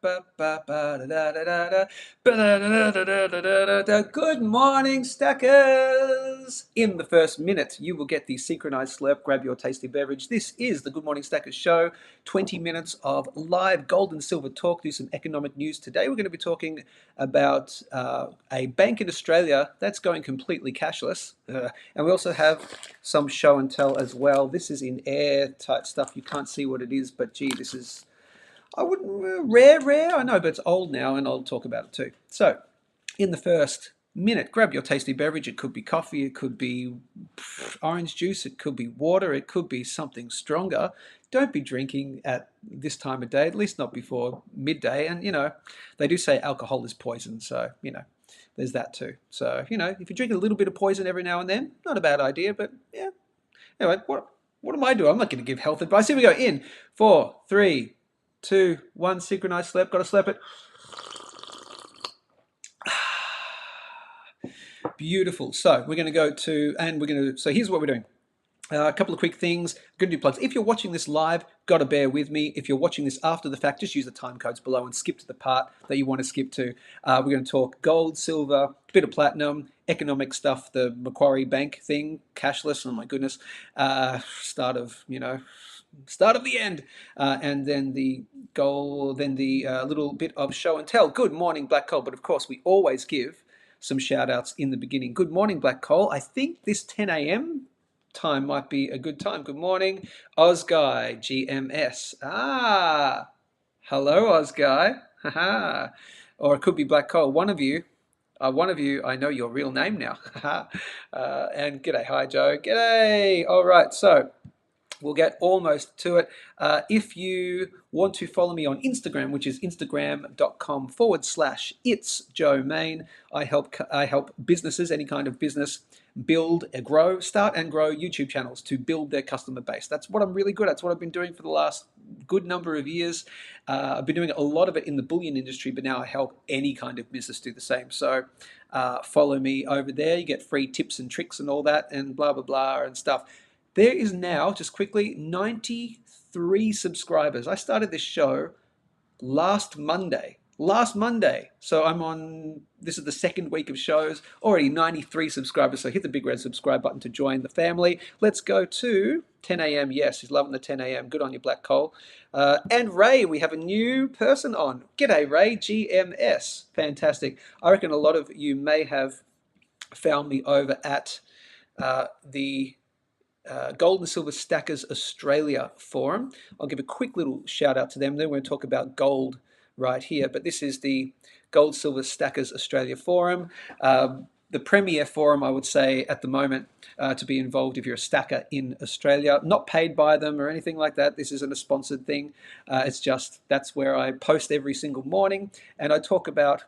Good morning, stackers! In the first minute, you will get the synchronized slurp. Grab your tasty beverage. This is the Good Morning Stackers show. 20 minutes of live gold and silver talk. Do some economic news today. We're going to be talking about a bank in Australia that's going completely cashless. And we also have some show and tell as well. This is in air type stuff. You can't see what it is, but gee, this is, I wouldn't, rare, I know, but it's old now, and I'll talk about it too. So, in the first minute, grab your tasty beverage. It could be coffee, it could be orange juice, it could be water, it could be something stronger. Don't be drinking at this time of day, at least not before midday. And, you know, they do say alcohol is poison, so, you know, there's that too. So, you know, if you drink a little bit of poison every now and then, not a bad idea, but yeah. Anyway, what am I doing? I'm not going to give health advice. Here we go. In 4, 3, 2, 1. Synchronized slurp. Got to slurp it. Beautiful. So we're going to go to, and we're going to, so here's what we're doing. A couple of quick things. I'm going to do plugs. If you're watching this live, got to bear with me. If you're watching this after the fact, just use the time codes below and skip to the part that you want to skip to. We're going to talk gold, silver, a bit of platinum, economic stuff, the Macquarie bank thing, cashless, oh my goodness, start of the end, and then the gold, then the little bit of show and tell. Good morning, Black Coal. But of course, we always give some shout outs in the beginning. Good morning, Black Coal. I think this 10 a.m. time might be a good time. Good morning, Ozguy, GMS. Hello, Ozguy. Haha. Or it could be Black Coal. One of you, I know your real name now. And g'day, hi Joe. G'day. All right, so we'll get almost to it. If you want to follow me on Instagram, which is instagram.com/it's Joe Main, I help businesses, any kind of business, build, start and grow YouTube channels to build their customer base. That's what I'm really good at. That's what I've been doing for the last good number of years. I've been doing a lot of it in the bullion industry, but now I help any kind of business do the same. So follow me over there. You get free tips and tricks and all that and blah, blah, blah and stuff. There is now, just quickly, 93 subscribers. I started this show last Monday. So I'm on, this is the second week of shows, already 93 subscribers. So hit the big red subscribe button to join the family. Let's go to 10 a.m. Yes, he's loving the 10 a.m. Good on you, Black Coal. And Ray, we have a new person on. G'day, Ray, GMS. Fantastic. I reckon a lot of you may have found me over at the Gold and Silver Stackers Australia forum. I'll give a quick little shout out to them. Then we're going to talk about gold right here, but this is the Gold Silver Stackers Australia forum, the premier forum, I would say, at the moment to be involved if you're a stacker in Australia. Not paid by them or anything like that. This isn't a sponsored thing. It's just, that's where I post every single morning, and I talk about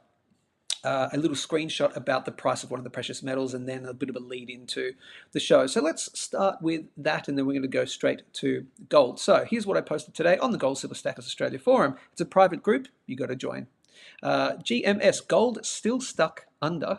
a little screenshot about the price of one of the precious metals, and then a bit of a lead into the show. So let's start with that, and then we're going to go straight to gold. So here's what I posted today on the Gold Silver Stackers Australia forum. It's a private group. You got to join. GMS, gold still stuck under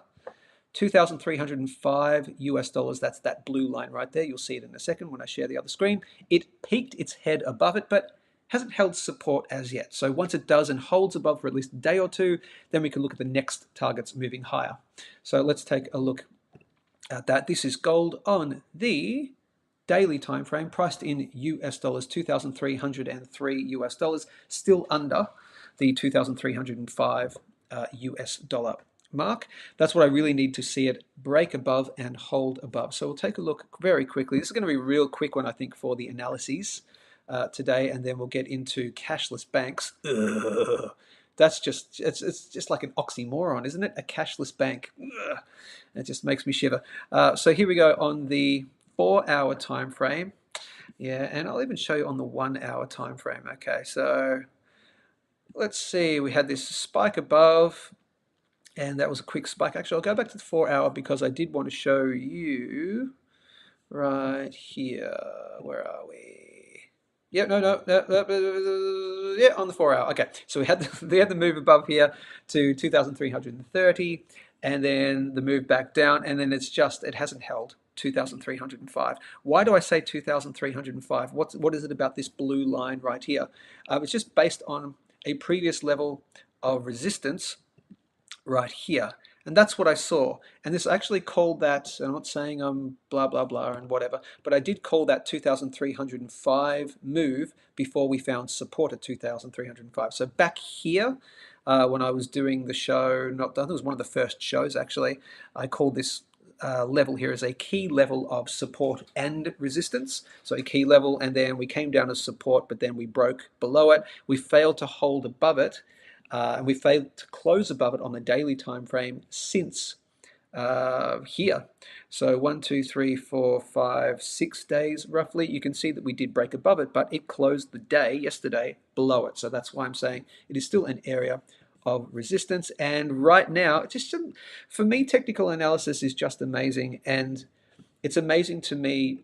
2,305 US dollars. That's that blue line right there. You'll see it in a second when I share the other screen. It peaked its head above it, but hasn't held support as yet. So once it does and holds above for at least a day or two, then we can look at the next targets moving higher. So let's take a look at that. This is gold on the daily time frame, priced in US dollars, 2,303 US dollars, still under the 2,305 US dollar mark. That's what I really need to see it break above and hold above. So we'll take a look very quickly. This is going to be a real quick one, I think, for the analyses today, and then we'll get into cashless banks. Ugh. That's just, it's just like an oxymoron, isn't it? A cashless bank. Ugh. It just makes me shiver. So here we go on the 4-hour time frame. Yeah, and I'll even show you on the 1-hour time frame. Okay, so let's see. We had this spike above, and that was a quick spike. Actually, I'll go back to the 4-hour because I did want to show you right here. Where are we? Yeah, no, yeah, on the 4-hour. Okay, so we had the move above here to 2,330, and then the move back down, and then it hasn't held 2,305. Why do I say 2,305? What is it about this blue line right here? It's just based on a previous level of resistance right here. And that's what I saw. And this actually called that, and I'm not saying I'm blah, blah, blah and whatever, but I did call that 2,305 move before we found support at 2,305. So back here, when I was doing the show, not done, it was one of the first shows actually, I called this level here as a key level of support and resistance. So a key level, and then we came down as support, but then we broke below it. We failed to hold above it. And we failed to close above it on the daily time frame since here. So 1, 2, 3, 4, 5, 6 days roughly. You can see that we did break above it, but it closed the day yesterday below it. So that's why I'm saying it is still an area of resistance. And right now, just for me, technical analysis is just amazing, and it's amazing to me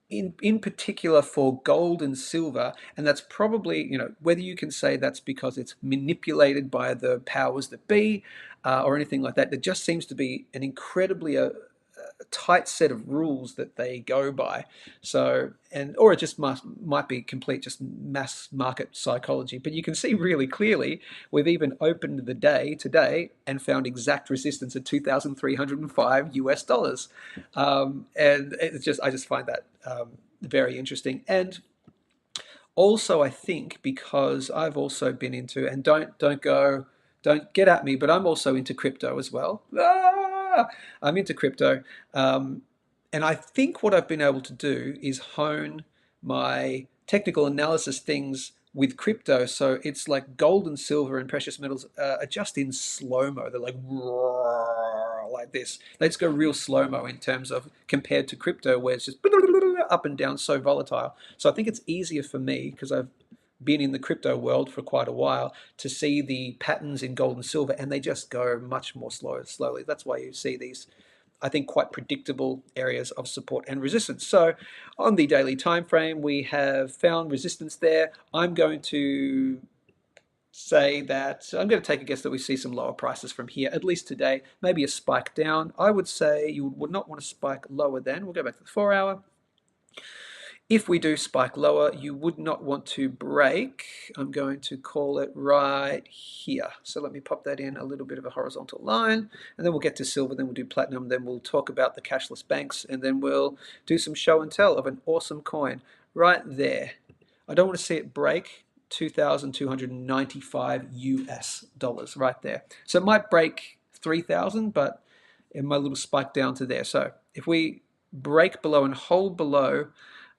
in particular for gold and silver, and that's probably, whether you can say that's because it's manipulated by the powers that be or anything like that. There just seems to be an incredibly a tight set of rules that they go by. So, or it just might be complete just mass market psychology. But you can see really clearly we've even opened the day today and found exact resistance at 2,305 US dollars, and I just find that very interesting. And also, I think because I've also been into, and don't get at me, but I'm also into crypto as well. I'm into crypto, and I think what I've been able to do is hone my technical analysis things with crypto. So it's like gold and silver and precious metals are just in slow-mo. They're like this. Let's go real slow-mo in terms of compared to crypto, where it's just up and down, so volatile. So I think it's easier for me, because I've been in the crypto world for quite a while, to see the patterns in gold and silver, and they just go much more slowly. That's why you see these, I think, quite predictable areas of support and resistance. So on the daily time frame, we have found resistance there. I'm going to say that I'm going to take a guess that we see some lower prices from here, at least today, maybe a spike down. I would say you would not want to spike lower than, we'll go back to the 4 hour. If we do spike lower, you would not want to break. I'm going to call it right here. So let me pop that in a little bit of a horizontal line, and then we'll get to silver, then we'll do platinum, then we'll talk about the cashless banks, and then we'll do some show and tell of an awesome coin right there. I don't want to see it break 2,295 US dollars right there. So it might break 3,000, but it might a little spike down to there. So if we break below and hold below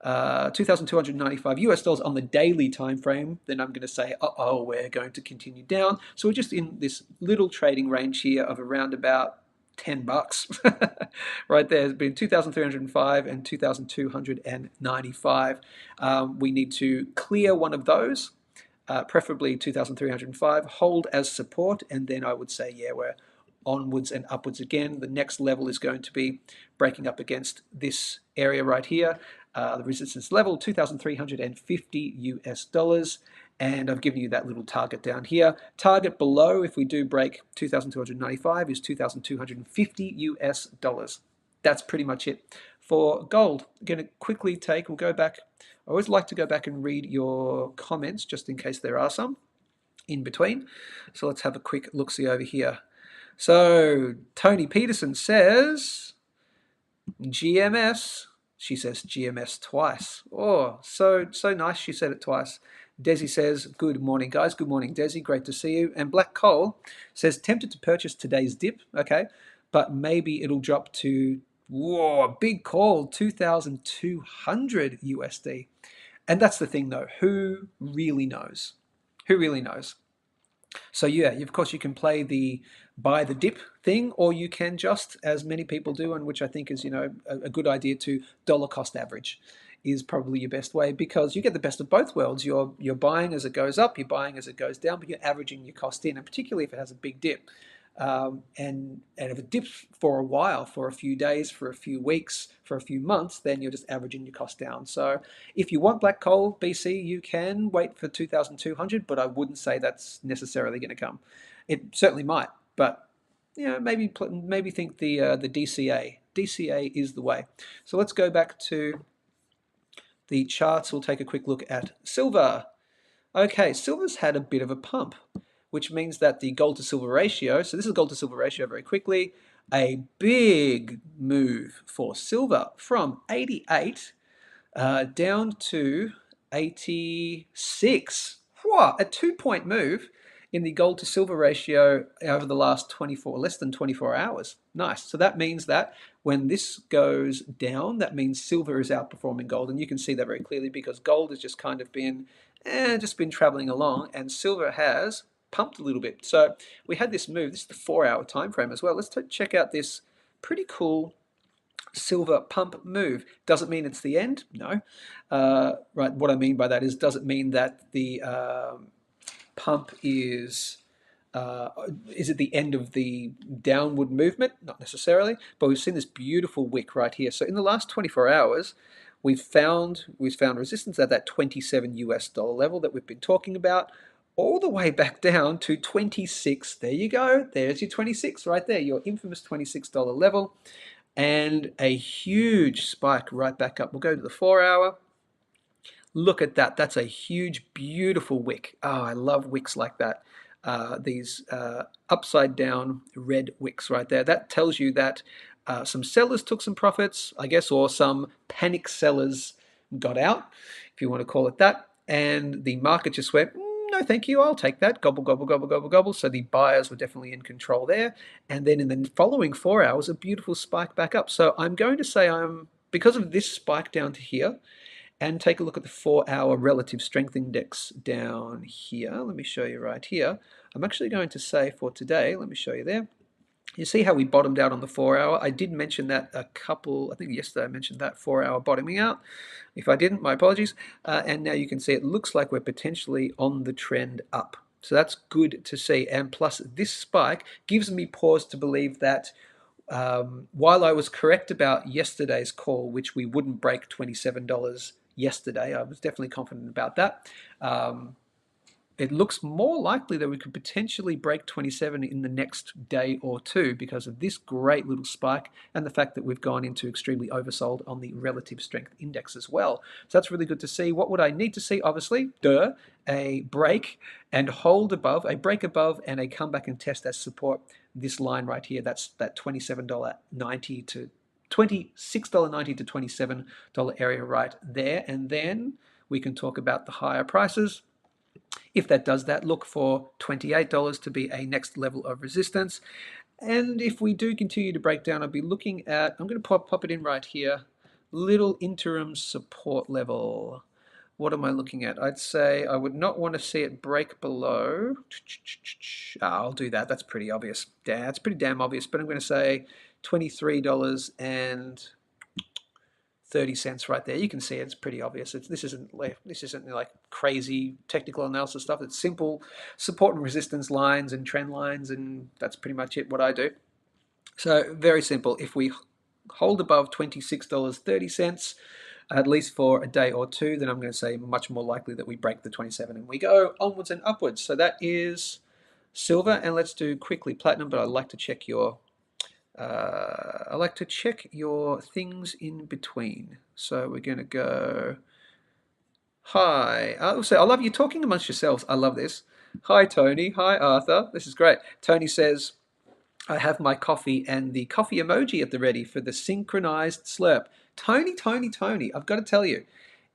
2,295 US dollars on the daily time frame, then I'm going to say, we're going to continue down. So we're just in this little trading range here of around about $10 right there. Has been 2,305 and 2,295. We need to clear one of those, preferably 2,305, hold as support, and then I would say, yeah, we're onwards and upwards again. The next level is going to be breaking up against this area right here, the resistance level, 2,350 US dollars. And I've given you that little target down here. Target below, if we do break 2,295, is 2,250 US dollars. That's pretty much it for gold. I'm going to quickly we'll go back. I always like to go back and read your comments just in case there are some in between. So let's have a quick look-see over here. So Tony Peterson says GMS. She says GMS twice. Oh, so nice. She said it twice. Desi says, good morning, guys. Good morning, Desi. Great to see you. And Black Coal says, tempted to purchase today's dip. Okay, but maybe it'll drop to, big call, 2,200 USD. And that's the thing, though. Who really knows? Who really knows? So yeah, of course you can play the buy the dip thing, or you can just, as many people do, and which I think is a good idea, to dollar cost average is probably your best way, because you get the best of both worlds. You're buying as it goes up, you're buying as it goes down, but you're averaging your cost in, and particularly if it has a big dip. And if it dips for a while, for a few days, for a few weeks, for a few months, then you're just averaging your cost down. So if you want black coal BC, you can wait for 2,200, but I wouldn't say that's necessarily going to come. It certainly might, but maybe think the DCA. DCA is the way. So let's go back to the charts. We'll take a quick look at silver. Okay, silver's had a bit of a pump, which means that the gold to silver ratio, so this is gold to silver ratio very quickly, a big move for silver from 88 down to 86. Whoa, a 2-point move in the gold to silver ratio over the last 24, less than 24 hours. Nice. So that means that when this goes down, that means silver is outperforming gold. And you can see that very clearly because gold has just kind of been, just been traveling along, and silver has pumped a little bit. So we had this move. This is the 4-hour time frame as well. Let's check out this pretty cool silver pump move. Does it mean it's the end? No. Right. What I mean by that is, does it mean that the pump is it the end of the downward movement? Not necessarily, but we've seen this beautiful wick right here. So in the last 24 hours, we've found resistance at that 27 US dollar level that we've been talking about, all the way back down to 26. There you go. There's your 26 right there, your infamous $26 level. And a huge spike right back up. We'll go to the 4-hour. Look at that. That's a huge, beautiful wick. Oh, I love wicks like that. These upside down red wicks right there. That tells you that some sellers took some profits, I guess, or some panic sellers got out, if you want to call it that. And the market just went, no, thank you, I'll take that. Gobble, gobble, gobble, gobble, gobble. So the buyers were definitely in control there. And then in the following 4 hours, a beautiful spike back up. So I'm going to say because of this spike down to here, and take a look at the 4-hour relative strength index down here. Let me show you right here. I'm actually going to say for today, let me show you there. You see how we bottomed out on the 4-hour? I did mention that I think yesterday I mentioned that 4-hour bottoming out. If I didn't, my apologies. And now you can see it looks like we're potentially on the trend up. So that's good to see. And plus this spike gives me pause to believe that while I was correct about yesterday's call, which we wouldn't break $27 yesterday, I was definitely confident about that. It looks more likely that we could potentially break 27 in the next day or two because of this great little spike and the fact that we've gone into extremely oversold on the relative strength index as well. So that's really good to see. What would I need to see? Obviously, a break and hold above, a break above and a comeback and test as support this line right here. That's that $27.90 to $26.90 to $27 area right there. And then we can talk about the higher prices. If that does that, look for $28 to be a next level of resistance. And if we do continue to break down, I'll be looking at, I'm going to pop it in right here, little interim support level. What am I looking at? I'd say I would not want to see it break below. I'll do that. That's pretty obvious. That's pretty damn obvious. But I'm going to say $23.30 right there. You can see it's pretty obvious. This isn't like crazy technical analysis stuff. It's simple support and resistance lines and trend lines, and that's pretty much it. What I do. So very simple. If we hold above $26.30, at least for a day or two, then I'm going to say much more likely that we break the 27 and we go onwards and upwards. So that is silver, and let's do quickly platinum. But I'd like to check your things in between. So we're going to go, hi. So I love you talking amongst yourselves. I love this. Hi, Tony. Hi, Arthur. This is great. Tony says, I have my coffee and the coffee emoji at the ready for the synchronized slurp. Tony, I've got to tell you,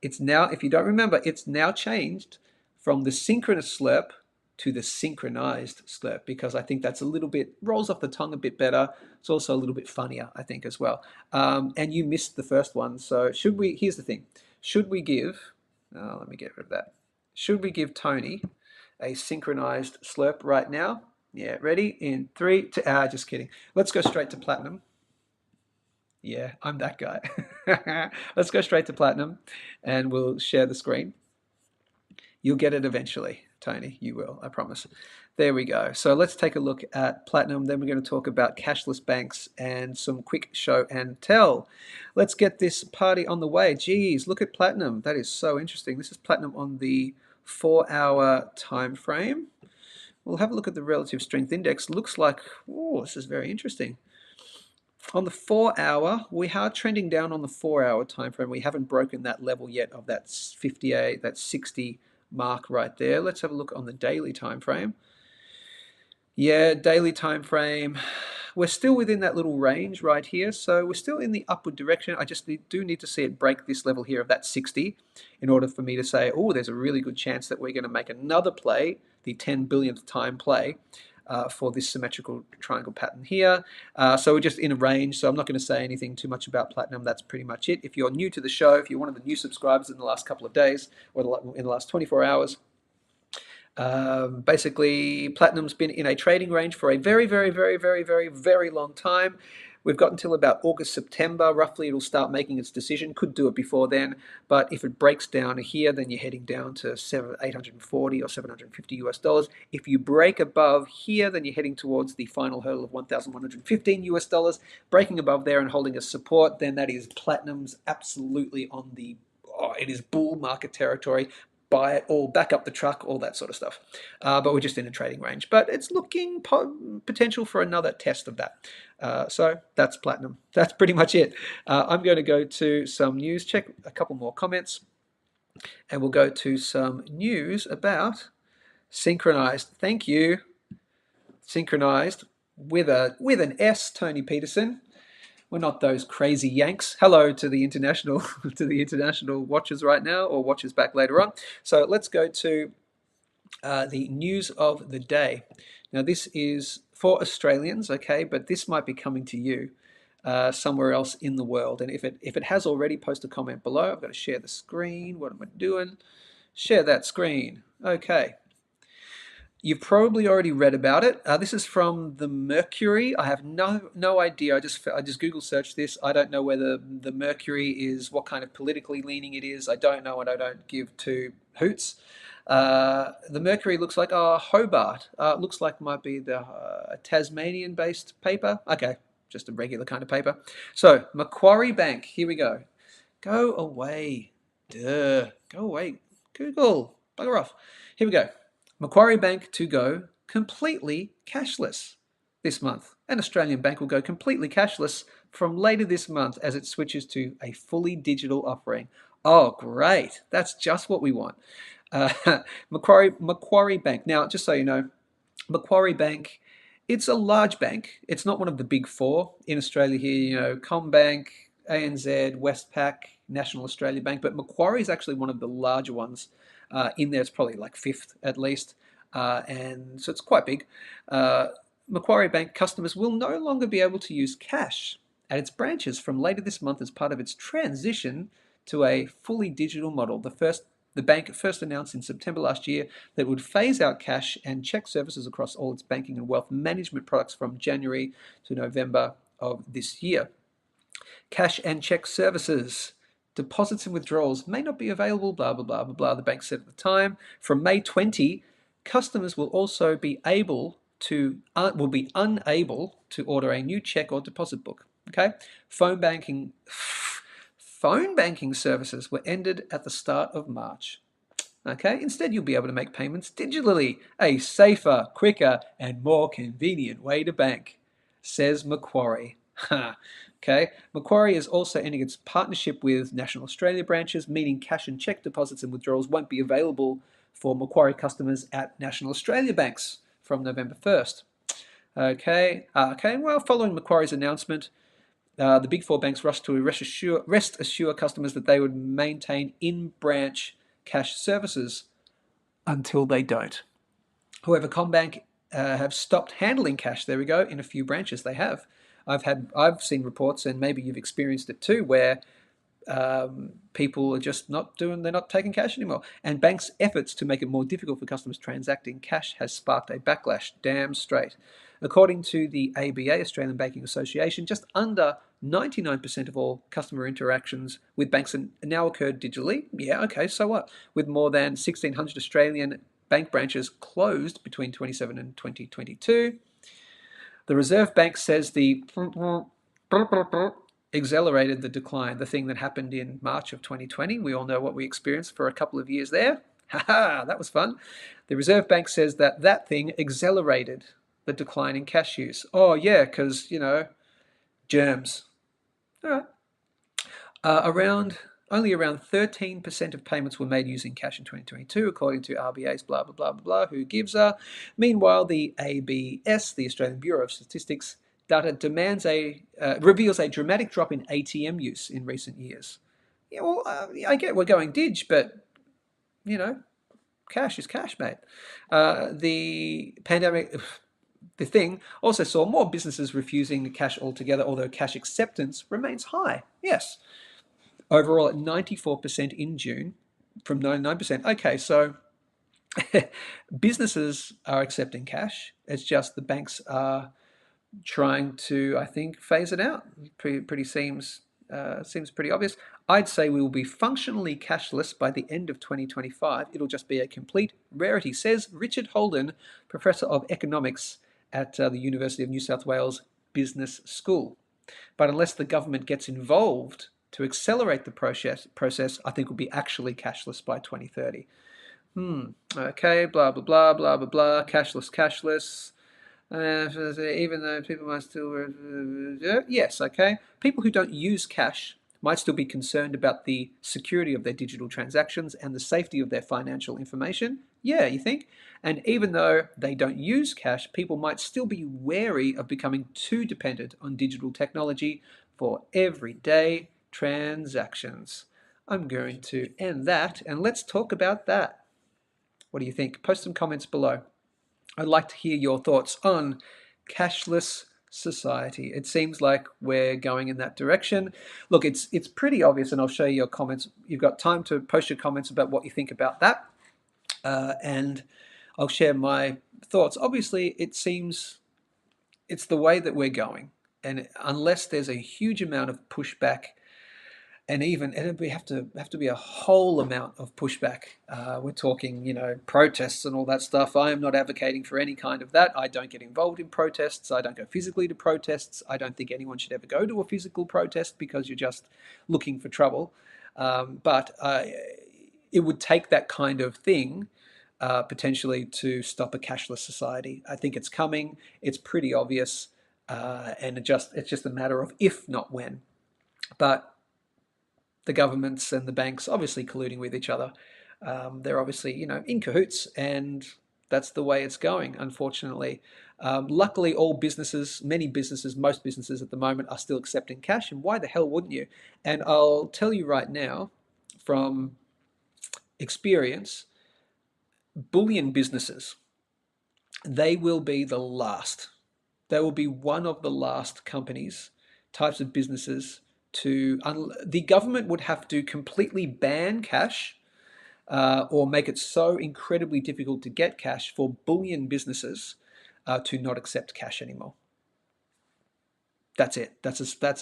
it's now, if you don't remember, it's now changed from the synchronous slurp to the synchronized slurp, because I think that's a little bit, rolls off the tongue a bit better. It's also a little bit funnier, I think, as well. And you missed the first one. So here's the thing. Should we give, let me get rid of that. Should we give Tony a synchronized slurp right now? Yeah, ready? In 3, 2, just kidding. Let's go straight to platinum. Yeah, I'm that guy. Let's go straight to platinum and we'll share the screen. You'll get it eventually, Tony. You will, I promise. There we go. So let's take a look at platinum. Then we're going to talk about cashless banks and some quick show and tell. Let's get this party on the way. Geez, look at platinum. That is so interesting. This is platinum on the 4-hour time frame. We'll have a look at the relative strength index. Looks like, oh, this is very interesting. On the 4-hour, we are trending down on the 4-hour time frame. We haven't broken that level yet of that 58, that 60 mark right there. Let's have a look on the daily time frame. Yeah, daily time frame. We're still within that little range right here, so we're still in the upward direction. I just do need to see it break this level here of that 60 in order for me to say, oh, there's a really good chance that we're going to make another play, the 10 billionth time play, for this symmetrical triangle pattern here. So we're just in a range, so I'm not going to say anything too much about platinum. That's pretty much it. If you're new to the show, if you're one of the new subscribers in the last couple of days or in the last 24 hours, basically, platinum's been in a trading range for a very, very, very, very, very, very long time. We've got until about August, September, roughly, it'll start making its decision. Could do it before then, but if it breaks down here, then you're heading down to $840 or $750. If you break above here, then you're heading towards the final hurdle of $1,115. Breaking above there and holding a support, then that is platinum's absolutely on the, it is bull market territory. Buy it all, back up the truck, all that sort of stuff. But we're just in a trading range. But it's looking potential for another test of that. So that's platinum. That's pretty much it. I'm going to go to some news, check a couple more comments, and we'll go to some news about Synchronised. Thank you. Synchronised with an S, Tony Peterson. We're not those crazy Yanks. Hello to the international watchers right now, or watchers back later on. So let's go to the news of the day. Now this is for Australians, okay, but this might be coming to you somewhere else in the world. And if it has already, post a comment below. I've got to share the screen. What am I doing? Share that screen. Okay. You've probably already read about it. This is from the Macquarie. I have no idea. I just Google searched this. I don't know whether the Macquarie is what kind of politically leaning it is. I don't know, and I don't give two hoots. The Macquarie looks like Hobart. Looks like might be the Tasmanian-based paper. Okay, just a regular kind of paper. So Macquarie Bank. Here we go. Go away. Duh. Go away. Google. Bugger off. Here we go. Macquarie Bank to go completely cashless this month. An Australian bank will go completely cashless from later this month as it switches to a fully digital offering. Oh, great. That's just what we want. Macquarie Bank. Now, just so you know, Macquarie Bank, it's a large bank. It's not one of the big four in Australia here, you know, CommBank, ANZ, Westpac, National Australia Bank, but Macquarie is actually one of the larger ones. In there, it's probably like fifth at least, and so it's quite big. Macquarie Bank customers will no longer be able to use cash at its branches from later this month as part of its transition to a fully digital model. The bank first announced in September last year that it would phase out cash and cheque services across all its banking and wealth management products from January to November of this year. Cash and cheque services. Deposits and withdrawals may not be available, blah, blah, blah, blah, blah, the bank said at the time. From May 20, customers will also be unable to order a new check or deposit book. Okay? Phone banking services were ended at the start of March. Okay? Instead, you'll be able to make payments digitally, a safer, quicker, and more convenient way to bank, says Macquarie. Okay. Macquarie is also ending its partnership with National Australia branches, meaning cash and cheque deposits and withdrawals won't be available for Macquarie customers at National Australia banks from November 1st. Okay. Well, following Macquarie's announcement, the big four banks rushed to rest assure customers that they would maintain in-branch cash services until they don't. However, CommBank have stopped handling cash. There we go. In a few branches, they have. I've seen reports, and maybe you've experienced it too, where people are just they're not taking cash anymore. And banks' efforts to make it more difficult for customers transacting cash has sparked a backlash. Damn straight. According to the ABA, Australian Banking Association, just under 99% of all customer interactions with banks now occurred digitally. Yeah, okay, so what? With more than 1,600 Australian bank branches closed between 2017 and 2022. The Reserve Bank says the accelerated the decline, the thing that happened in March of 2020. We all know what we experienced for a couple of years there. Ha, that was fun. The Reserve Bank says that thing accelerated the decline in cash use. Oh, yeah, because, you know, germs. All right. Around Only around 13% of payments were made using cash in 2022, according to RBA's blah, blah, blah, blah, blah, who gives a. Meanwhile, the ABS, the Australian Bureau of Statistics, data reveals a dramatic drop in ATM use in recent years. Yeah, well, I get we're going dig, but, you know, cash is cash, mate. The pandemic, the thing also saw more businesses refusing cash altogether, although cash acceptance remains high. Yes, overall at 94% in June from 99%. Okay, so businesses are accepting cash. It's just the banks are trying to, I think, phase it out. Pretty seems pretty obvious. I'd say we will be functionally cashless by the end of 2025. It'll just be a complete rarity, says Richard Holden, Professor of Economics at the University of New South Wales Business School. But unless the government gets involved to accelerate the process, I think we'll be actually cashless by 2030. Okay, blah, blah, blah, blah, blah, blah, cashless. Even though people might still, yes, okay. People who don't use cash might still be concerned about the security of their digital transactions and the safety of their financial information. Yeah, you think? And even though they don't use cash, people might still be wary of becoming too dependent on digital technology for everyday transactions. I'm going to end that and let's talk about that. What do you think? Post some comments below. I'd like to hear your thoughts on cashless society. It seems like we're going in that direction. Look, it's pretty obvious, and I'll show you your comments. You've got time to post your comments about what you think about that, and I'll share my thoughts. Obviously, it seems it's the way that we're going, and unless there's a huge amount of pushback, and it'd have to be a whole amount of pushback. We're talking, protests and all that stuff. I am not advocating for any kind of that. I don't get involved in protests. I don't go physically to protests. I don't think anyone should ever go to a physical protest because you're just looking for trouble. But it would take that kind of thing potentially to stop a cashless society. I think it's coming. It's pretty obvious, and it's just a matter of if, not when. But the governments and the banks obviously colluding with each other. They're obviously, in cahoots, and that's the way it's going, unfortunately. Luckily, many businesses, most businesses at the moment are still accepting cash, and why the hell wouldn't you? And I'll tell you right now, from experience, bullion businesses, they will be the last. They will be one of the last types of businesses the government would have to completely ban cash or make it so incredibly difficult to get cash for bullion businesses to not accept cash anymore. That's it.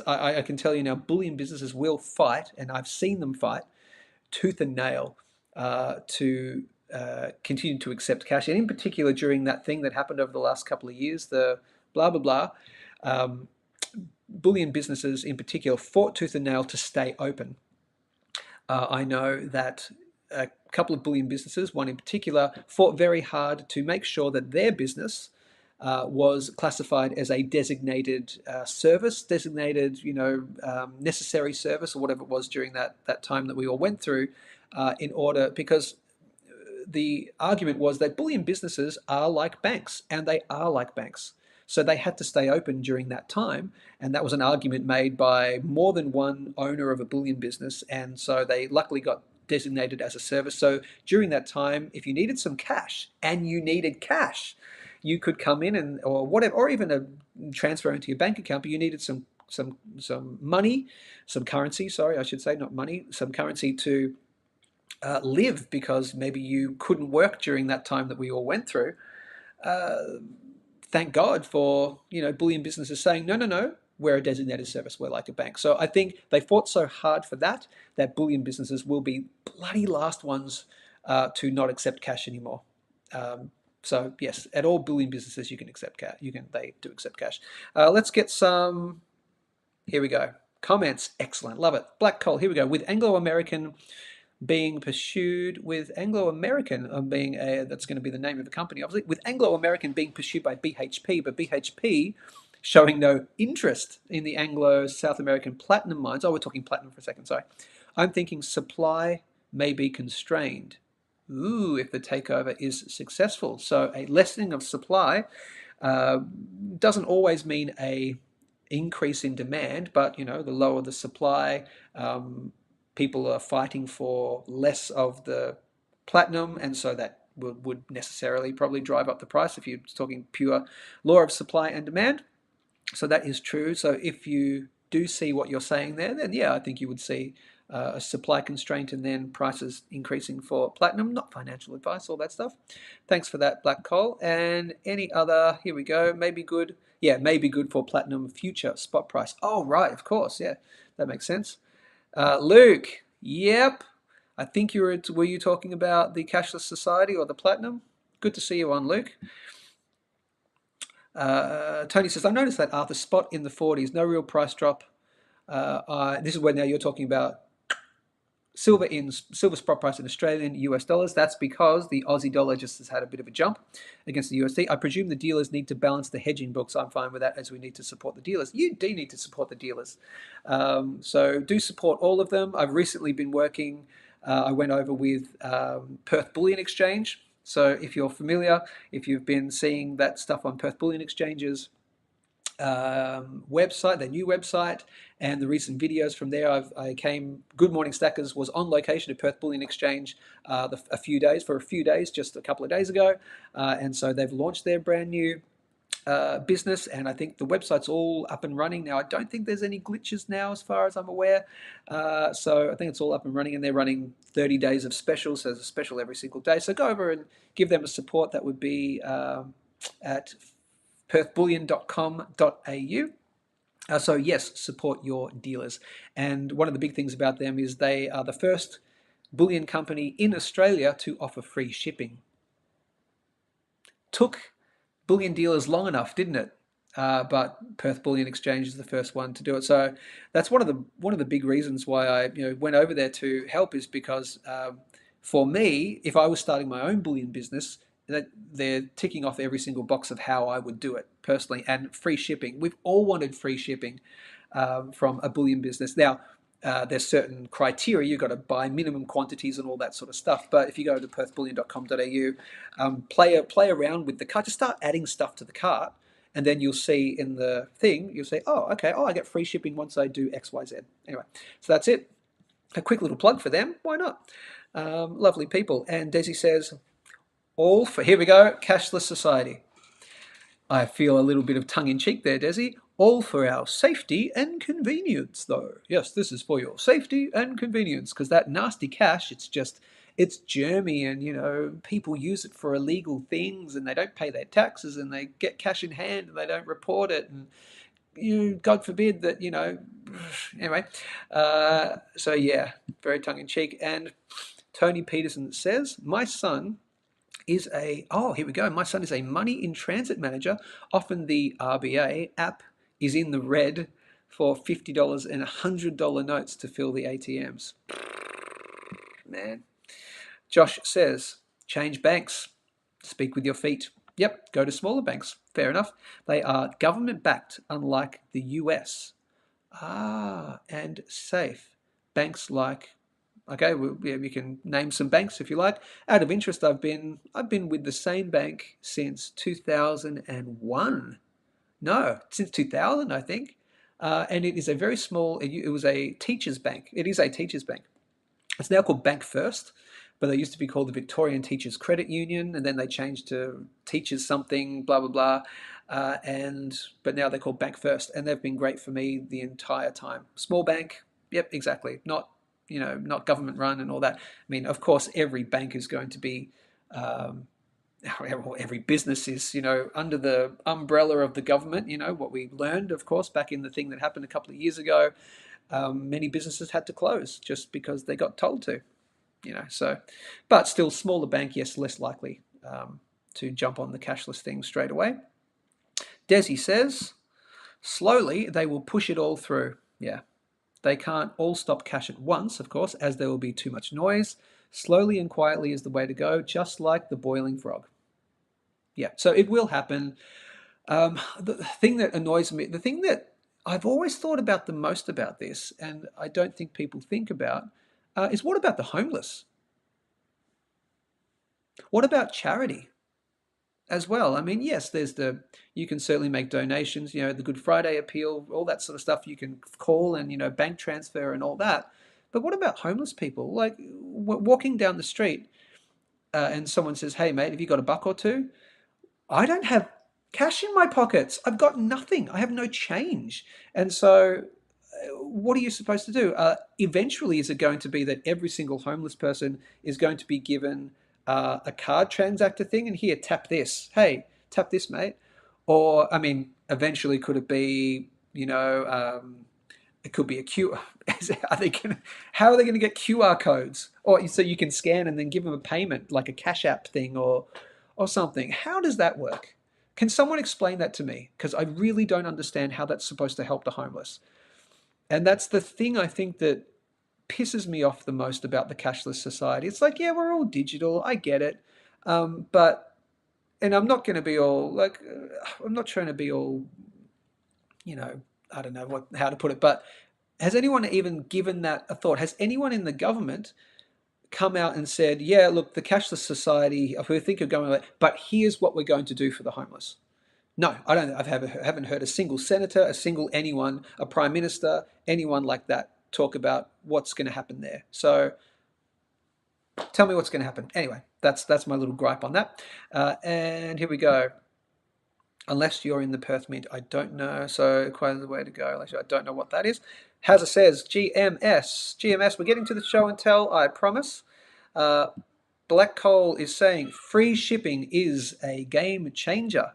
I can tell you now, bullion businesses will fight, and I've seen them fight tooth and nail to continue to accept cash. And in particular, during that thing that happened over the last couple of years, the blah, blah, blah, bullion businesses in particular fought tooth and nail to stay open. I know that a couple of bullion businesses, one in particular, fought very hard to make sure that their business was classified as a designated service, necessary service, or whatever it was during that time that we all went through, because the argument was that bullion businesses are like banks, and they are like banks. So they had to stay open during that time, and that was an argument made by more than one owner of a bullion business, and so they luckily got designated as a service. So during that time, if you needed some cash, and you needed cash, you could come in or whatever, or even a transfer into your bank account, but you needed some money, some currency, sorry, I should say, not money, some currency to live, because maybe you couldn't work during that time that we all went through. Thank God for bullion businesses saying no, we're a designated service, we're like a bank. So I think they fought so hard for that bullion businesses will be bloody last ones to not accept cash anymore. So yes, at all bullion businesses you can accept cash. They do accept cash. Let's get some. Here we go. Comments, excellent, love it. Black Coal. Here we go. With Anglo-American being pursued with Anglo-American that's going to be the name of the company, obviously, with Anglo-American being pursued by BHP, but BHP showing no interest in the Anglo-South American platinum mines. Oh, we're talking platinum for a second, sorry. I'm thinking supply may be constrained. Ooh, if the takeover is successful. So a lessening of supply uh, doesn't always mean a increase in demand, but the lower the supply, um, people are fighting for less of the platinum, and so that would necessarily probably drive up the price if you're talking pure law of supply and demand. So that is true. So if you do see what you're saying there, then yeah, I think you would see a supply constraint and then prices increasing for platinum. Not financial advice, all that stuff. Thanks for that, Black Coal. And any other, here we go, maybe good. Yeah, maybe good for platinum future spot price. Oh, right, of course. Yeah, that makes sense. Luke, yep. I think were you talking about the cashless society or the platinum? Good to see you on, Luke. Tony says, I noticed that Arthur spot in the 40s, no real price drop. This is where now you're talking about silver spot price in Australian US dollars. That's because the Aussie dollar just has had a bit of a jump against the USD. I presume the dealers need to balance the hedging books. I'm fine with that, as we need to support the dealers. You do need to support the dealers. So do support all of them. I've recently been working, I went over with Perth Bullion Exchange. So if you're familiar, if you've been seeing that stuff on Perth Bullion Exchange's website, their new website, and the recent videos from there. Good Morning Stackers was on location at Perth Bullion Exchange for a few days, just a couple of days ago, and so they've launched their brand new business, and I think the website's all up and running now. I don't think there's any glitches now, as far as I'm aware. So I think it's all up and running, and they're running 30 days of specials. So there's a special every single day. So go over and give them a support. That would be at perthbullion.com.au. So yes, support your dealers. And one of the big things about them is they are the first bullion company in Australia to offer free shipping. Took bullion dealers long enough, didn't it? But Perth Bullion Exchange is the first one to do it. So that's one of the big reasons why I went over there to help, is because for me, if I was starting my own bullion business, that they're ticking off every single box of how I would do it personally, and free shipping. We've all wanted free shipping from a bullion business. Now, there's certain criteria. You've got to buy minimum quantities and all that sort of stuff. But if you go to perthbullion.com.au, play around with the cart, just start adding stuff to the cart, and then you'll see in the thing, you'll say, oh, okay, I get free shipping once I do X, Y, Z. Anyway, so that's it. A quick little plug for them. Why not? Lovely people. And Desi says, here we go, cashless society. I feel a little bit of tongue-in-cheek there, Desi. All for our safety and convenience, though. Yes, this is for your safety and convenience, because that nasty cash, it's germy, and people use it for illegal things, and they don't pay their taxes, and they get cash in hand, and they don't report it, and God forbid that, anyway. So yeah, very tongue-in-cheek. And Tony Peterson says, my son is here we go. My son is a money in transit manager. Often the RBA app is in the red for $50 and $100 notes to fill the ATMs. Man. Josh says, change banks. Speak with your feet. Yep, go to smaller banks. Fair enough. They are government-backed, unlike the US. And safe. Banks like... Okay, we can name some banks if you like. Out of interest, I've been with the same bank since 2001. No, since 2000, I think. And it is a very small. It was a teachers' bank. It is a teachers' bank. It's now called Bank First, but they used to be called the Victorian Teachers Credit Union, and then they changed to Teachers something, blah blah blah. But now they're called Bank First, and they've been great for me the entire time. Small bank. Yep, exactly. Not government run and all that. I mean, of course, every bank is going to be, every business is, under the umbrella of the government. What we learned, of course, back in the thing that happened a couple of years ago, many businesses had to close just because they got told to, so, but still smaller bank, yes, less likely to jump on the cashless thing straight away. Desi says, slowly they will push it all through. Yeah. They can't all stop cash at once, of course, as there will be too much noise. Slowly and quietly is the way to go, just like the boiling frog. Yeah, so it will happen. The thing that annoys me, the thing that I've always thought about the most about this, and I don't think people think about, is what about the homeless? What about charity as well? I mean, yes, you can certainly make donations, the Good Friday appeal, all that sort of stuff you can call and, bank transfer and all that. But what about homeless people? Like walking down the street and someone says, hey, mate, have you got a buck or two? I don't have cash in my pockets. I've got nothing. I have no change. And so, what are you supposed to do? Eventually, is it going to be that every single homeless person is going to be given a card transactor thing? And here, tap this. Hey, tap this, mate. Or, I mean, eventually, could it be, it could be a Q. Are they going? How are they going to get QR codes? Or so you can scan and then give them a payment, like a Cash App thing, or something. How does that work? Can someone explain that to me? Because I really don't understand how that's supposed to help the homeless. And that's the thing I think that pisses me off the most about the cashless society. It's like, yeah, we're all digital. I get it. But, and I'm not going to be all like, I'm not trying to be all, I don't know how to put it, but has anyone even given that a thought? Has anyone in the government come out and said, yeah, look, the cashless society, we think of going away, but here's what we're going to do for the homeless? No, I don't. I haven't heard a single senator, a single anyone, a prime minister, anyone like that talk about what's going to happen there. So tell me what's going to happen. Anyway, that's my little gripe on that. And here we go. Unless you're in the Perth Mint, I don't know. So quite the way to go. Actually, I don't know what that is. Hazza says GMS. We're getting to the show and tell. I promise. Black Coal is saying free shipping is a game changer.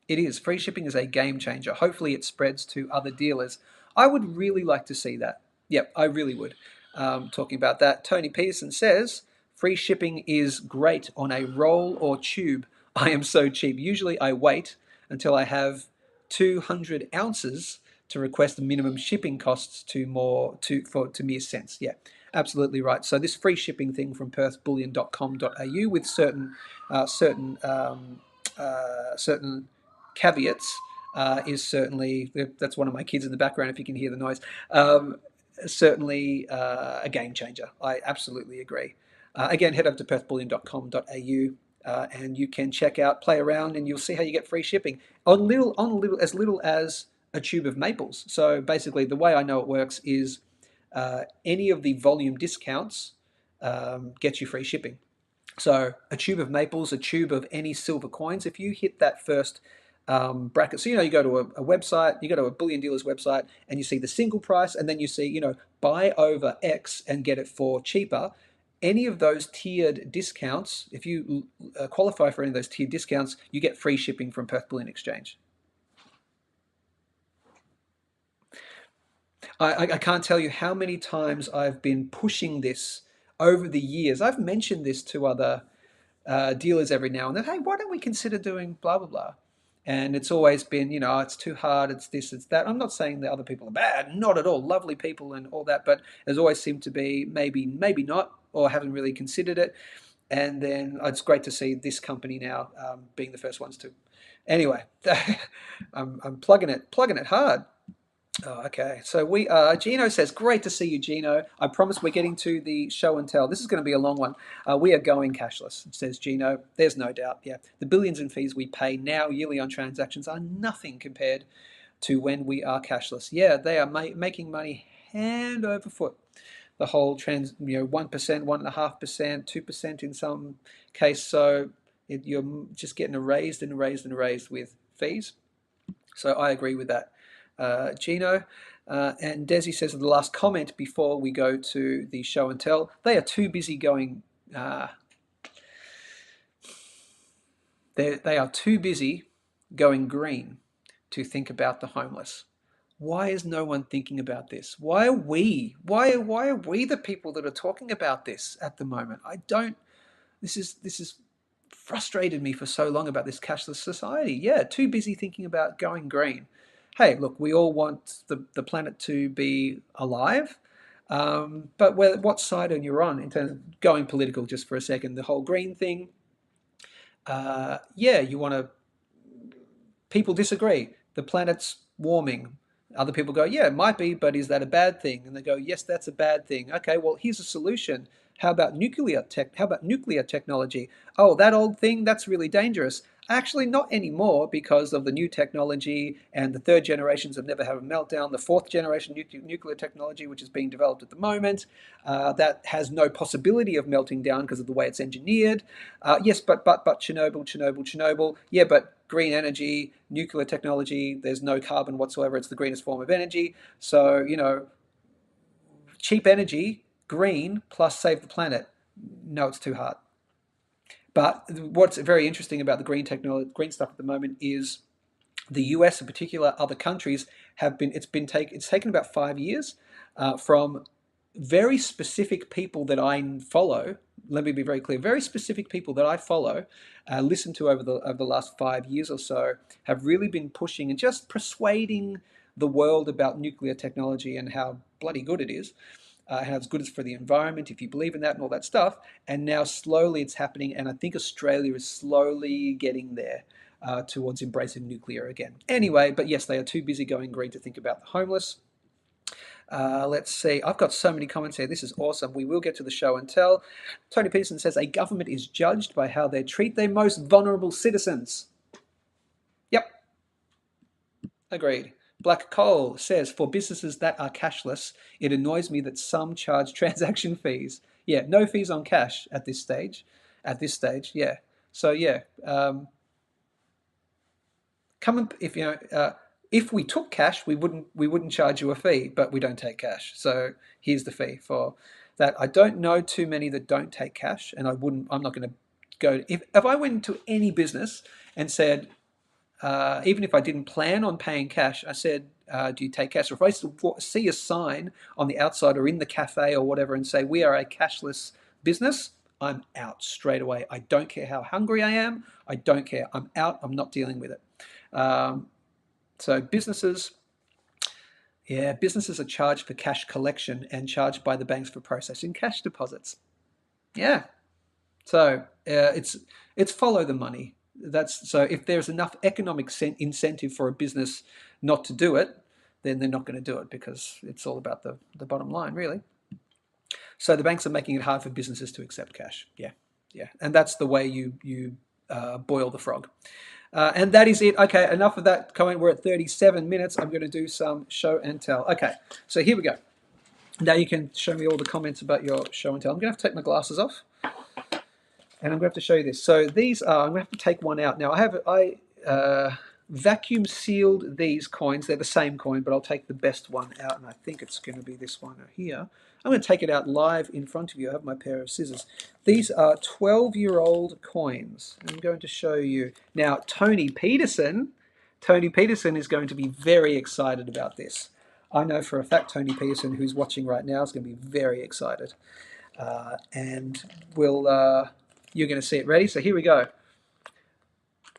It is. Free shipping is a game changer. Hopefully it spreads to other dealers. I would really like to see that. Yep, I really would. Talking about that, Tony Peterson says, free shipping is great on a roll or tube. I am so cheap. Usually I wait until I have 200 ounces to request the minimum shipping costs to mere cents. Yeah, absolutely right. So this free shipping thing from perthbullion.com.au with certain caveats is certainly, that's one of my kids in the background if you can hear the noise, certainly a game changer. I absolutely agree. Again, head over to perthbullion.com.au and you can check out, play around, and you'll see how you get free shipping on as little as a tube of maples. So basically, the way I know it works is any of the volume discounts get you free shipping. So a tube of maples, a tube of any silver coins, if you hit that first bracket, so you go to a website, you go to a bullion dealer's website, and you see the single price, and then you see buy over X and get it for cheaper. Any of those tiered discounts, if you qualify for any of those tiered discounts, you get free shipping from Perth Bullion Exchange. I can't tell you how many times I've been pushing this over the years. I've mentioned this to other dealers every now and then. Hey, why don't we consider doing blah, blah, blah? And it's always been, it's too hard, it's this, it's that. I'm not saying that other people are bad, not at all. Lovely people and all that, but there's always seemed to be maybe not, or haven't really considered it. And then it's great to see this company now being the first ones to. Anyway, I'm plugging it hard. Oh, okay. So we are. Gino says, "Great to see you, Gino. I promise we're getting to the show and tell. This is going to be a long one. We are going cashless," says Gino. There's no doubt. Yeah, the billions in fees we pay now yearly on transactions are nothing compared to when we are cashless. Yeah, they are making money hand over foot. The whole 1%, 1.5%, 2% in some case. So you're just getting erased with fees. So I agree with that. Gino. And Desi says the last comment before we go to the show and tell, they are too busy going. They are too busy going green to think about the homeless. Why is no one thinking about this? Why are we? Why are we the people that are talking about this at the moment? I don't. This is frustrated me for so long about this cashless society. Yeah, too busy thinking about going green. Hey, look, we all want the planet to be alive, but what side are you on in terms of going political just for a second? The whole green thing, yeah, you want to, people disagree. The planet's warming. Other people go, yeah, it might be, but is that a bad thing? And they go, yes, that's a bad thing. Okay, well, here's a solution. How about nuclear tech? How about nuclear technology? Oh, that old thing, that's really dangerous. Actually, not anymore because of the new technology, and the third generations have never had a meltdown. The fourth generation nuclear technology, which is being developed at the moment, that has no possibility of melting down because of the way it's engineered. Yes, but Chernobyl. Yeah, but green energy, nuclear technology, there's no carbon whatsoever. It's the greenest form of energy. So, cheap energy, green, plus save the planet. No, it's too hard. But what's very interesting about the green stuff at the moment is the US, in particular, other countries have been. It's taken about 5 years from very specific people that I follow. Let me be very clear. Very specific people that I follow, listen to over the last 5 years or so, have really been pushing and just persuading the world about nuclear technology and how bloody good it is, how it's good for the environment if you believe in that and all that stuff. And now slowly it's happening, and I think Australia is slowly getting there. Towards embracing nuclear again. Anyway, but yes, they are too busy going green to think about the homeless. Let's see. I've got so many comments here. This is awesome. We will get to the show and tell. Tony Peterson says a government is judged by how they treat their most vulnerable citizens. Yep, agreed. Black Coal says, for businesses that are cashless, it annoys me that some charge transaction fees. Yeah, no fees on cash at this stage. At this stage, yeah. So yeah, come and if we took cash, we wouldn't charge you a fee, but we don't take cash. So here's the fee for that. I don't know too many that don't take cash, and I'm not going to go. If I went to any business and said, even if I didn't plan on paying cash, I said, do you take cash? Or if I see a sign on the outside or in the cafe or whatever and say, we are a cashless business, I'm out straight away. I don't care how hungry I am. I don't care. I'm out. I'm not dealing with it. So businesses are charged for cash collection and charged by the banks for processing cash deposits. Yeah. So it's follow the money. So if there's enough economic incentive for a business not to do it, then they're not going to do it because it's all about the bottom line, really. So the banks are making it hard for businesses to accept cash. Yeah, and that's the way you boil the frog. And that is it. Okay, enough of that comment. We're at 37 minutes. I'm going to do some show and tell. Okay, so here we go. Now you can show me all the comments about your show and tell. I'm going to have to take my glasses off, and I'm going to have to show you this. So these are. I'm going to have to take one out. Now I vacuum sealed these coins. They're the same coin, but I'll take the best one out, and I think it's going to be this one here. I'm going to take it out live in front of you. I have my pair of scissors. These are 12-year-old coins. I'm going to show you. Now, Tony Peterson is going to be very excited about this. I know for a fact Tony Peterson, who's watching right now, is going to be very excited. And you're going to see it. Ready? So here we go.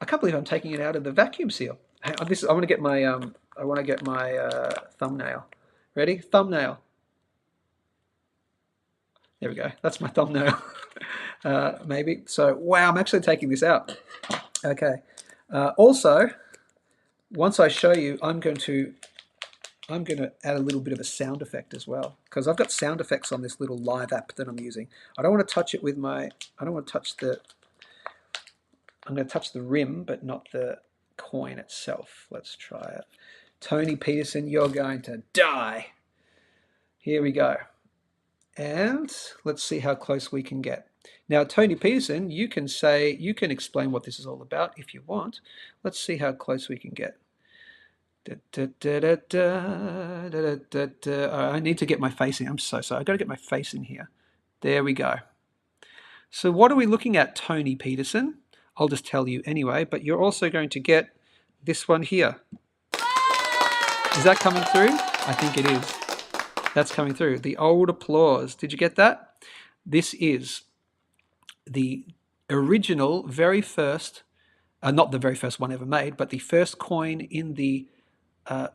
I can't believe I'm taking it out of the vacuum seal. I want to get my thumbnail. Ready? Thumbnail. There we go. That's my thumbnail. Maybe. So, wow, I'm actually taking this out. Okay. Also, once I show you, I'm going to add a little bit of a sound effect as well, because I've got sound effects on this little live app that I'm using. I don't want to touch it with my. I don't want to touch the. I'm going to touch the rim, but not the coin itself. Let's try it. Tony Peterson, you're going to die. Here we go. And let's see how close we can get. Now, Tony Peterson, you can explain what this is all about if you want. Let's see how close we can get. I need to get my face in. I'm so sorry. I've got to get my face in here. There we go. So what are we looking at, Tony Peterson? I'll just tell you anyway, but you're also going to get this one here. Is that coming through? I think it is. That's coming through. The old applause. Did you get that? This is the original, very first, not the very first one ever made, but the first coin in the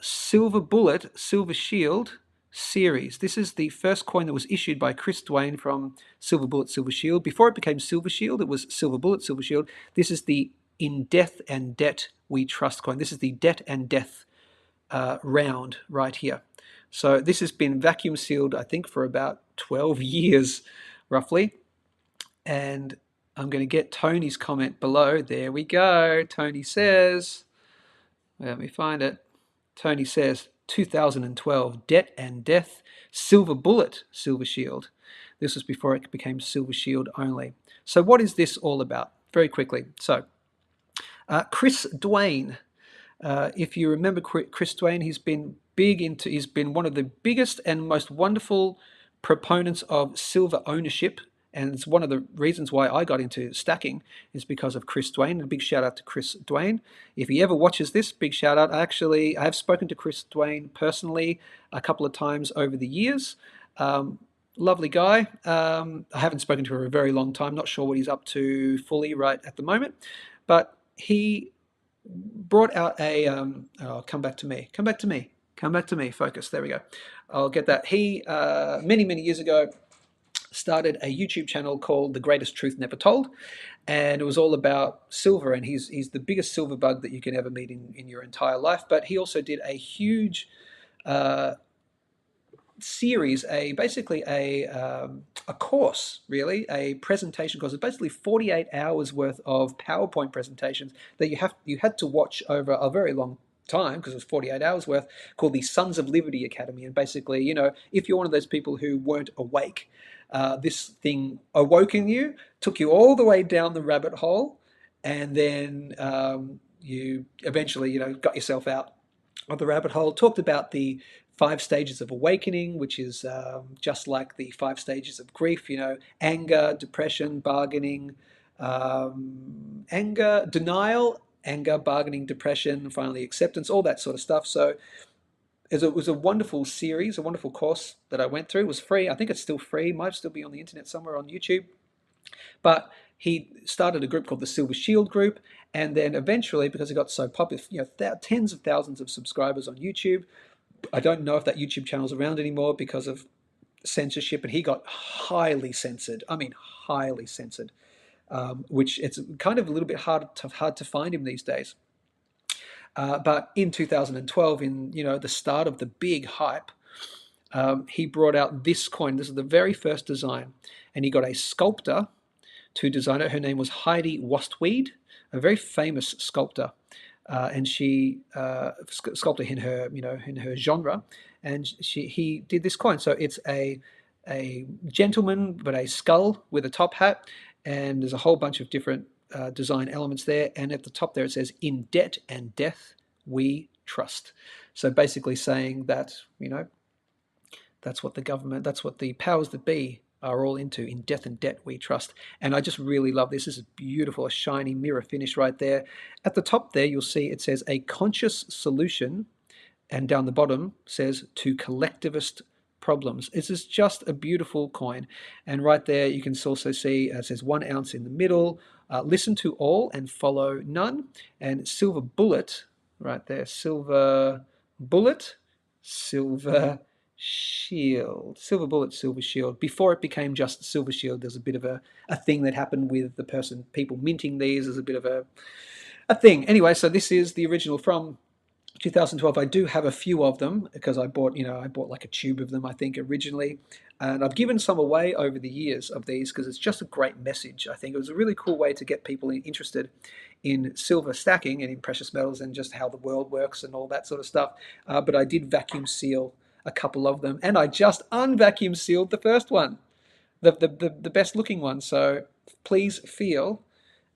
Silver Bullet, Silver Shield series. This is the first coin that was issued by Chris Dwayne from Silver Bullet, Silver Shield. Before it became Silver Shield, it was Silver Bullet, Silver Shield. This is the In Death and Debt We Trust coin. This is the Debt and Death round right here. So this has been vacuum sealed, I think, for about 12 years, roughly. And I'm going to get Tony's comment below. There we go. Tony says, let me find it. Tony says, 2012, Debt and Death, Silver Bullet, Silver Shield. This was before it became Silver Shield only. So what is this all about? Very quickly. So Chris Dwayne, if you remember Chris Dwayne, he's been one of the biggest and most wonderful proponents of silver ownership. And it's one of the reasons why I got into stacking is because of Chris Dwayne. A big shout out to Chris Dwayne. If he ever watches this, big shout out. I have spoken to Chris Dwayne personally a couple of times over the years. Lovely guy. I haven't spoken to him for a very long time. Not sure what he's up to fully right at the moment. But he brought out a come back to me, focus, there we go, I'll get that. He many years ago started a YouTube channel called The Greatest Truth Never Told, and it was all about silver, and he's the biggest silver bug that you can ever meet in your entire life. But he also did a huge series, basically a course, really, a presentation course. It's basically 48 hours worth of PowerPoint presentations that you had to watch over a very long time, because it was 48 hours worth, called the Sons of Liberty Academy. And basically, if you're one of those people who weren't awake, this thing awoke in you, took you all the way down the rabbit hole, and then you eventually, got yourself out of the rabbit hole. Talked about the 5 stages of awakening, which is just like the 5 stages of grief, anger, depression, bargaining, denial, anger, bargaining, depression, finally acceptance, all that sort of stuff. So it was a wonderful series, a wonderful course that I went through. It was free. I think it's still free. Might still be on the internet somewhere on YouTube. But he started a group called the Silver Shield Group, and then eventually, because it got so popular, tens of thousands of subscribers on YouTube. I don't know if that YouTube channel's around anymore because of censorship, and he got highly censored. I mean, highly censored, which it's kind of a little bit hard to find him these days. But in 2012, in the start of the big hype, he brought out this coin. This is the very first design, and he got a sculptor to design it. Her name was Heidi Wastweed, a very famous sculptor. And she sculpted in her genre, and he did this coin. So it's a gentleman, but a skull with a top hat, and there's a whole bunch of different design elements there. And at the top there it says, "In debt and death we trust." So basically saying that that's what the government, that's what the powers that be are all into. In death and debt we trust. And I just really love this. This is beautiful, a shiny mirror finish right there. At the top there you'll see it says a conscious solution, and down the bottom says to collectivist problems. This is just a beautiful coin. And right there you can also see it says 1 ounce in the middle, listen to all and follow none, and silver bullet right there, silver bullet, silver shield, silver bullet, silver shield. Before it became just silver shield, there's a bit of a thing that happened with people minting these. There's a bit of a thing. Anyway, so this is the original from 2012. I do have a few of them because I bought like a tube of them, I think, originally, and I've given some away over the years of these because it's just a great message. I think it was a really cool way to get people interested in silver stacking and in precious metals and just how the world works and all that sort of stuff. But I did vacuum seal a couple of them, and I just unvacuum sealed the first one, the best looking one. So please feel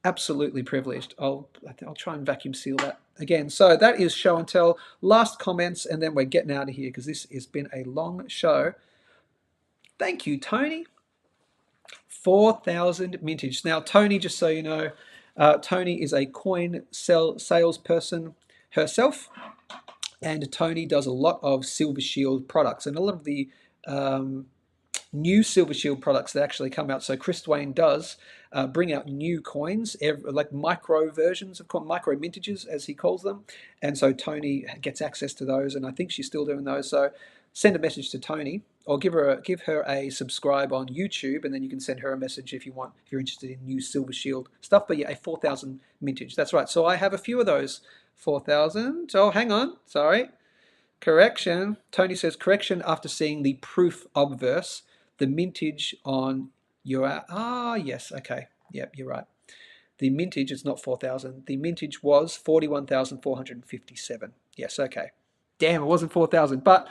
absolutely privileged. I'll try and vacuum seal that again. So that is show and tell. Last comments, and then we're getting out of here because this has been a long show. Thank you, Tony. 4,000 mintage. Now, Tony, just so you know, Tony is a coin salesperson herself. And Tony does a lot of Silver Shield products, and a lot of the new Silver Shield products that actually come out. So Chris Dwayne does bring out new coins, like micro versions of micro mintages, as he calls them. And so Tony gets access to those, and I think she's still doing those. So send a message to Tony, or give her a subscribe on YouTube, and then you can send her a message if you're interested in new Silver Shield stuff. But yeah, a 4,000 mintage. That's right. So I have a few of those 4,000. Oh, hang on. Sorry. Correction. Tony says, correction after seeing the proof obverse, the mintage on your... Ah, yes, okay. Yep, you're right. The mintage is not 4,000. The mintage was 41,457. Yes, okay. Damn, it wasn't 4,000, but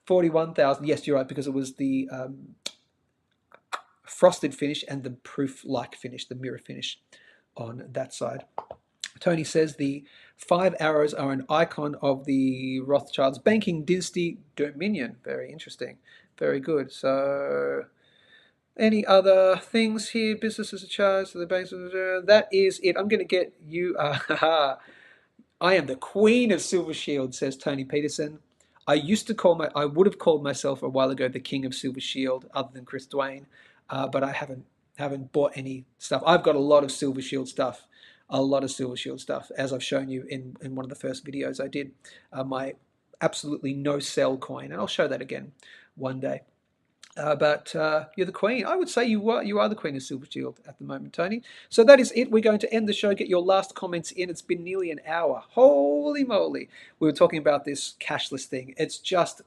41,000. Yes, you're right, because it was the frosted finish and the proof-like finish, the mirror finish on that side. Tony says the 5 arrows are an icon of the Rothschilds banking dynasty dominion. Very interesting. Very good. So, any other things here? Businesses are charged to the banks. That is it. I'm going to get you. I am the queen of Silver Shield, says Tony Peterson. I would have called myself a while ago the king of Silver Shield, other than Chris Dwayne, but I haven't bought any stuff. I've got a lot of Silver Shield stuff, as I've shown you in one of the first videos I did. My absolutely no sell coin, and I'll show that again one day. But you're the queen. I would say you are the queen of Silver Shield at the moment, Tony. So that is it. We're going to end the show. Get your last comments in. It's been nearly an hour. Holy moly. We were talking about this cashless thing. It's just...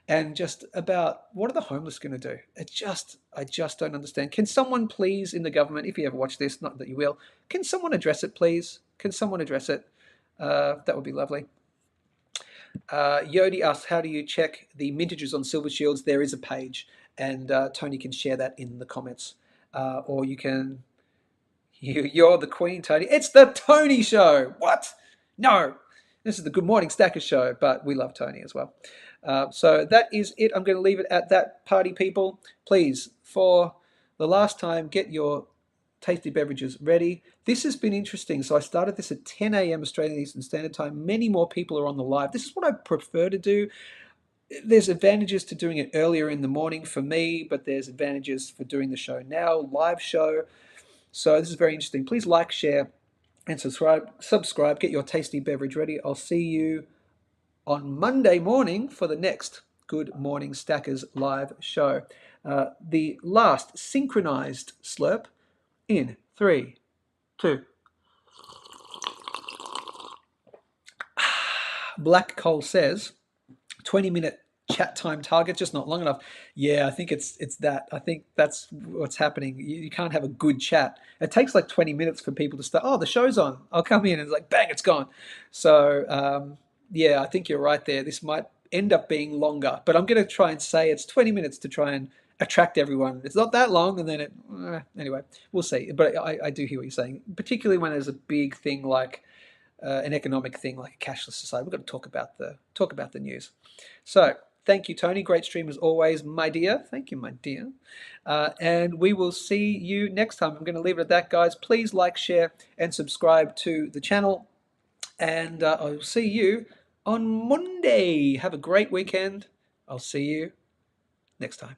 and just about what are the homeless going to do? I just don't understand. Can someone please, in the government, if you ever watch this, not that you will, can someone address it, please? Can someone address it? That would be lovely. Yodi asks, how do you check the mintages on Silver Shields? There is a page, and Tony can share that in the comments. Or you can... You're the queen, Tony. It's the Tony Show! What? No! This is the Good Morning Stackers Show, but we love Tony as well. So that is it. I'm going to leave it at that, party people. Please, for the last time, get your tasty beverages ready. This has been interesting. So I started this at 10 a.m. Australian Eastern Standard Time. Many more people are on the live. This is what I prefer to do. There's advantages to doing it earlier in the morning for me, but there's advantages for doing the show now, live show. So this is very interesting. Please like, share, and subscribe. Get your tasty beverage ready. I'll see you on Monday morning for the next Good Morning Stackers live show. The last synchronized slurp in 3, 2. Black Coal says 20-minute chat time target, just not long enough. Yeah, I think it's that. I think that's what's happening. You can't have a good chat. It takes like 20 minutes for people to start. Oh, the show's on. I'll come in, and it's like, bang, it's gone. So, yeah, I think you're right there. This might end up being longer, but I'm going to try and say it's 20 minutes to try and attract everyone. It's not that long, and then anyway, we'll see. But I do hear what you're saying, particularly when there's a big thing like an economic thing like a cashless society. We've got to talk about the news. So thank you, Tony. Great stream as always, my dear. Thank you, my dear. And we will see you next time. I'm going to leave it at that, guys. Please like, share, and subscribe to the channel. And I'll see you on Monday. Have a great weekend. I'll see you next time.